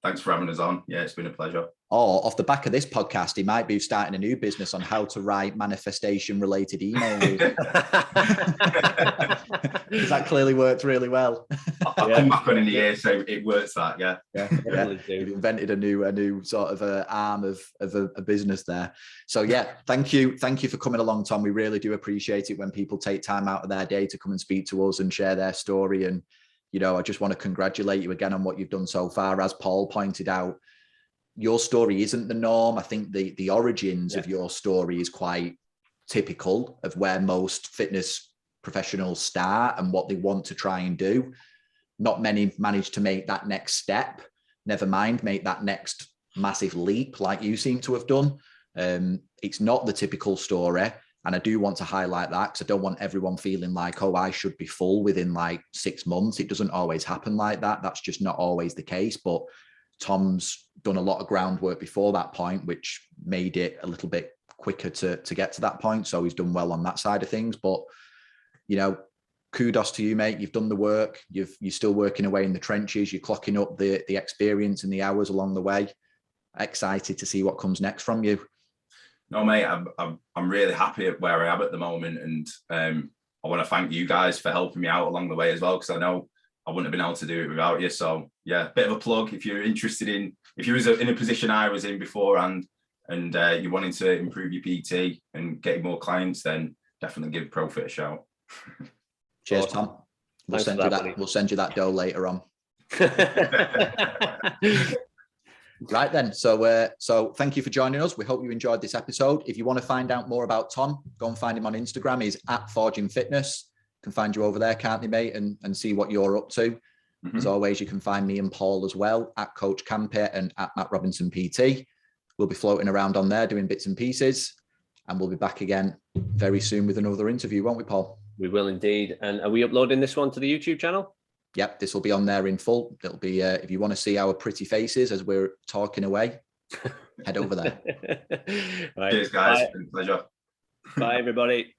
Speaker 3: thanks for having us on. Yeah, it's been a pleasure.
Speaker 2: Or off the back of this podcast, he might be starting a new business on how to write manifestation-related emails. Because that clearly worked really well.
Speaker 3: I'll come back on in the year, so it works that, yeah.
Speaker 2: You've invented a new sort of arm of a business there. So yeah, thank you for coming along, Tom. We really do appreciate it when people take time out of their day to come and speak to us and share their story. And, you know, I just want to congratulate you again on what you've done so far. As Paul pointed out, your story isn't the norm. I think the origins of your story is quite typical of where most fitness professionals start and what they want to try and do. Not many manage to make that next step, never mind make that next massive leap like you seem to have done. It's not the typical story. And I do want to highlight that because I don't want everyone feeling like, oh, I should be full within like 6 months. It doesn't always happen like that. That's just not always the case. But Tom's done a lot of groundwork before that point, which made it a little bit quicker to get to that point. So he's done well on that side of things. But, you know, kudos to you, mate. You've done the work. You're still working away in the trenches. You're clocking up the experience and the hours along the way. Excited to see what comes next from you.
Speaker 3: No, mate, I'm really happy at where I am at the moment. And I want to thank you guys for helping me out along the way as well, because I know I wouldn't have been able to do it without you. So yeah, bit of a plug. If you're interested if you was in a position I was in beforehand and you're wanting to improve your PT and get more clients, then definitely give ProFit a shout.
Speaker 2: Cheers, Tom. We'll send you that dough later on. Right then. So thank you for joining us. We hope you enjoyed this episode. If you want to find out more about Tom, go and find him on Instagram. He's @ForgingFitness. Can find you over there, can't they, mate? And see what you're up to. As always, you can find me and Paul as well @Coach Campy and @Matt Robinson PT. We'll be floating around on there doing bits and pieces, and we'll be back again very soon with another interview, won't we, Paul?
Speaker 1: We will indeed. And are we uploading this one to the YouTube channel?
Speaker 2: Yep, this will be on there in full. It'll be if you want to see our pretty faces as we're talking away, head over there.
Speaker 1: Right.
Speaker 3: Cheers, guys. It's been a pleasure.
Speaker 1: Bye, everybody.